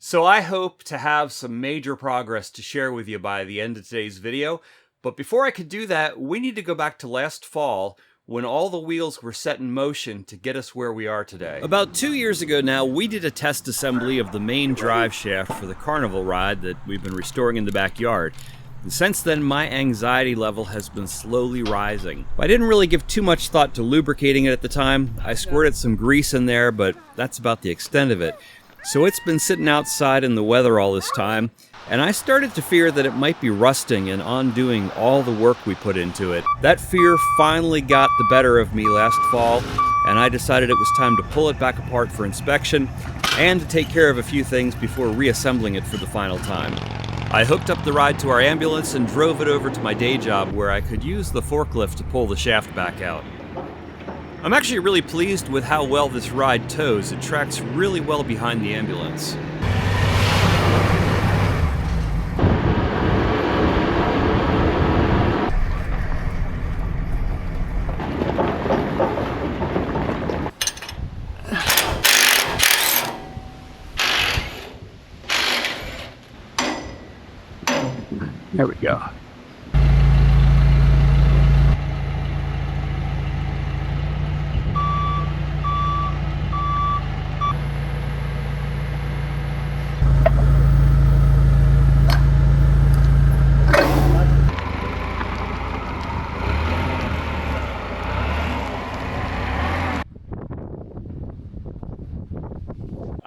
So I hope to have some major progress to share with you by the end of today's video, but before I could do that, we need to go back to last fall when all the wheels were set in motion to get us where we are today. About 2 years ago now, we did a test assembly of the main drive shaft for the Carnival ride that we've been restoring in the backyard. And since then, my anxiety level has been slowly rising. I didn't really give too much thought to lubricating it at the time. I squirted some grease in there, but that's about the extent of it. So it's been sitting outside in the weather all this time, and I started to fear that it might be rusting and undoing all the work we put into it. That fear finally got the better of me last fall, and I decided it was time to pull it back apart for inspection and to take care of a few things before reassembling it for the final time. I hooked up the ride to our ambulance and drove it over to my day job where I could use the forklift to pull the shaft back out. I'm actually really pleased with how well this ride tows. It tracks really well behind the ambulance. There we go.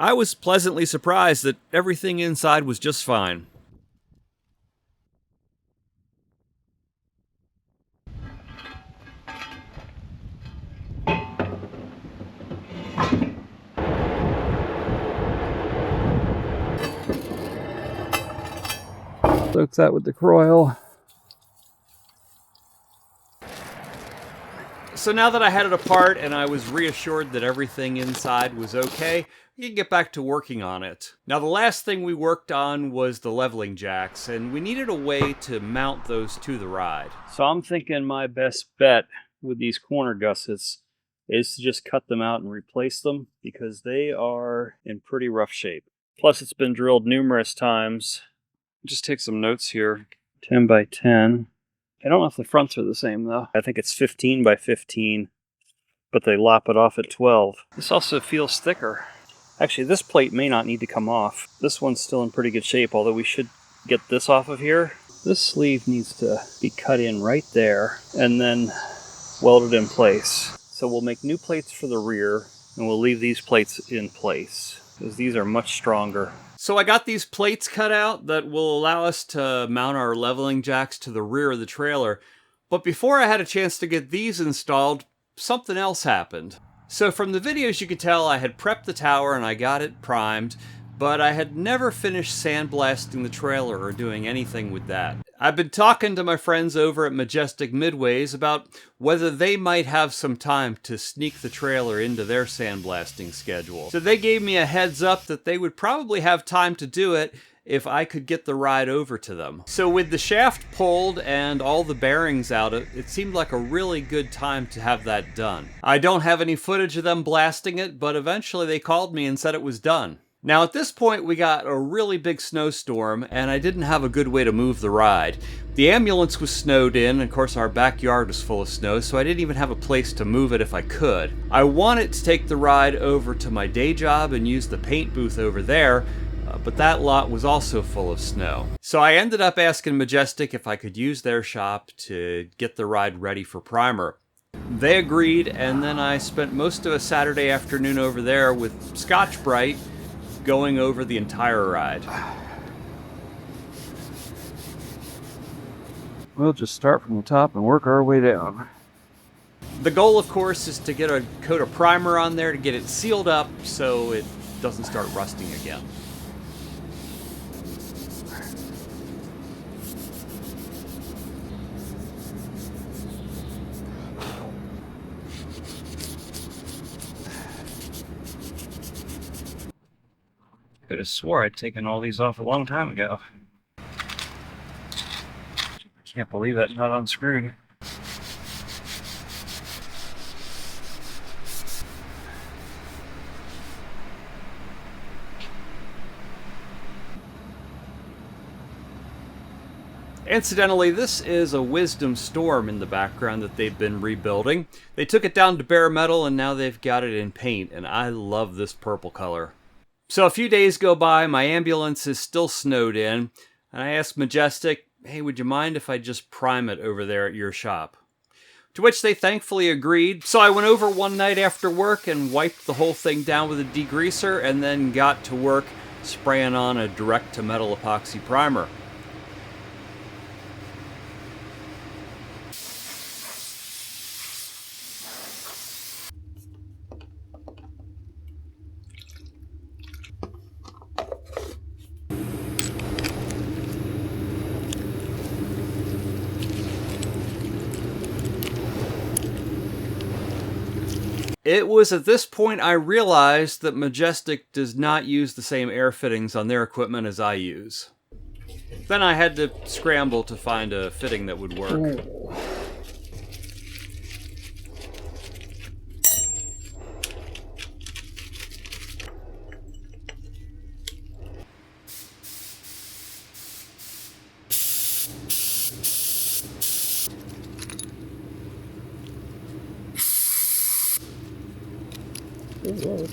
I was pleasantly surprised that everything inside was just fine. Soak that with the Croil. So now that I had it apart and I was reassured that everything inside was okay, we can get back to working on it. Now the last thing we worked on was the leveling jacks, and we needed a way to mount those to the ride. So I'm thinking my best bet with these corner gussets is to just cut them out and replace them because they are in pretty rough shape. Plus it's been drilled numerous times. Just take some notes here. 10 by 10. I don't know if the fronts are the same though. I think it's 15 by 15, but they lop it off at 12. This also feels thicker. Actually, this plate may not need to come off. This one's still in pretty good shape, although we should get this off of here. This sleeve needs to be cut in right there and then welded in place. So we'll make new plates for the rear and we'll leave these plates in place because these are much stronger. So I got these plates cut out that will allow us to mount our leveling jacks to the rear of the trailer. But before I had a chance to get these installed, something else happened. So from the videos you could tell I had prepped the tower and I got it primed, but I had never finished sandblasting the trailer or doing anything with that. I've been talking to my friends over at Majestic Midways about whether they might have some time to sneak the trailer into their sandblasting schedule. So they gave me a heads up that they would probably have time to do it if I could get the ride over to them. So with the shaft pulled and all the bearings out, it seemed like a really good time to have that done. I don't have any footage of them blasting it, but eventually they called me and said it was done. Now at this point we got a really big snowstorm and I didn't have a good way to move the ride. The ambulance was snowed in, and of course our backyard was full of snow, so I didn't even have a place to move it if I could. I wanted to take the ride over to my day job and use the paint booth over there, but that lot was also full of snow. So I ended up asking Majestic if I could use their shop to get the ride ready for primer. They agreed, and then I spent most of a Saturday afternoon over there with Scotch-Brite going over the entire ride. We'll just start from the top and work our way down. The goal, of course, is to get a coat of primer on there to get it sealed up so it doesn't start rusting again. Could have swore I'd taken all these off a long time ago. I can't believe that's not unscrewed. Incidentally, this is a Wisdom Storm in the background that they've been rebuilding. They took it down to bare metal and now they've got it in paint, and I love this purple color. So a few days go by, my ambulance is still snowed in, and I asked Majestic, hey, would you mind if I just prime it over there at your shop? To which they thankfully agreed. So I went over one night after work and wiped the whole thing down with a degreaser and then got to work spraying on a direct-to-metal epoxy primer. It was at this point I realized that Majestic does not use the same air fittings on their equipment as I use. Then I had to scramble to find a fitting that would work. Whoa.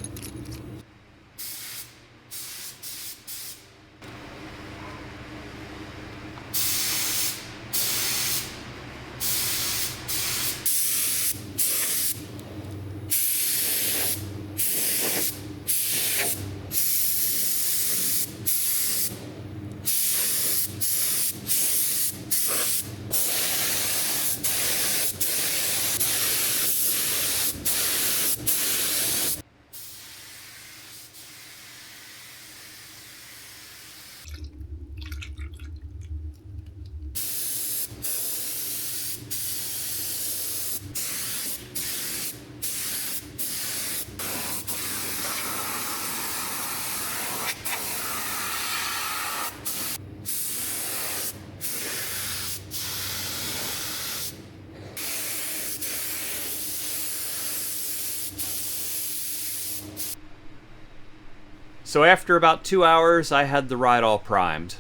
So after about 2 hours, I had the ride all primed.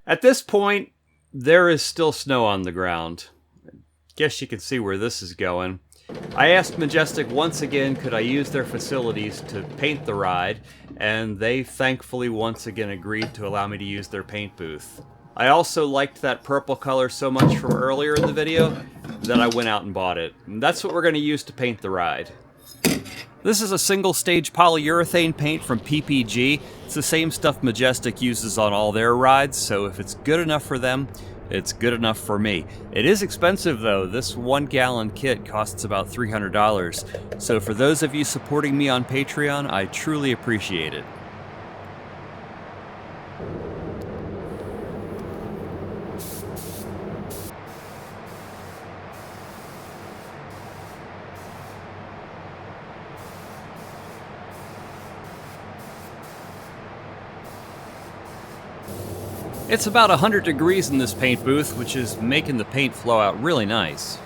At this point, there is still snow on the ground. Guess you can see where this is going. I asked Majestic once again could I use their facilities to paint the ride, and they thankfully once again agreed to allow me to use their paint booth. I also liked that purple color so much from earlier in the video that I went out and bought it. And that's what we're going to use to paint the ride. This is a single-stage polyurethane paint from PPG. It's the same stuff Majestic uses on all their rides, so if it's good enough for them, it's good enough for me. It is expensive though. This 1-gallon kit costs about $300. So for those of you supporting me on Patreon, I truly appreciate it. It's about 100 degrees in this paint booth, which is making the paint flow out really nice.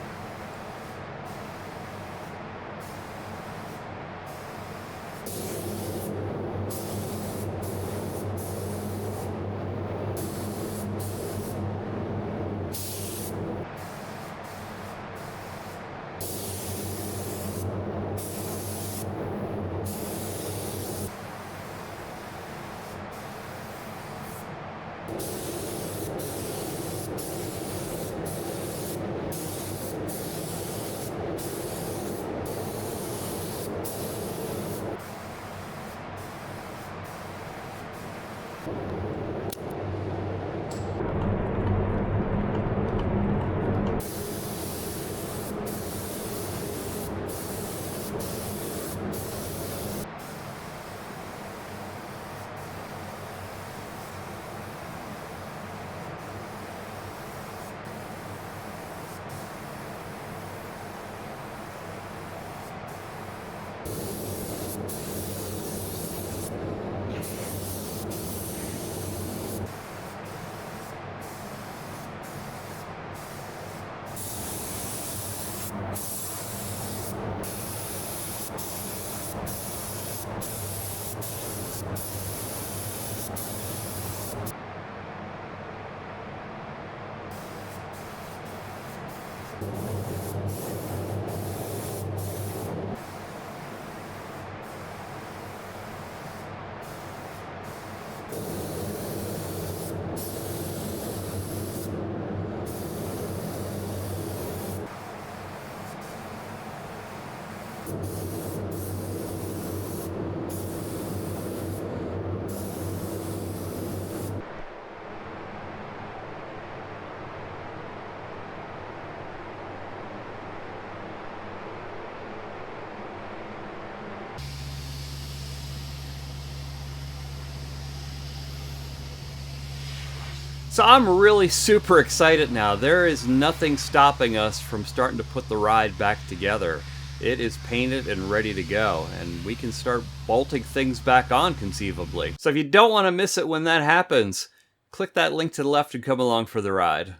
So I'm really super excited now. There is nothing stopping us from starting to put the ride back together. It is painted and ready to go, and we can start bolting things back on conceivably. So if you don't want to miss it when that happens, click that link to the left and come along for the ride.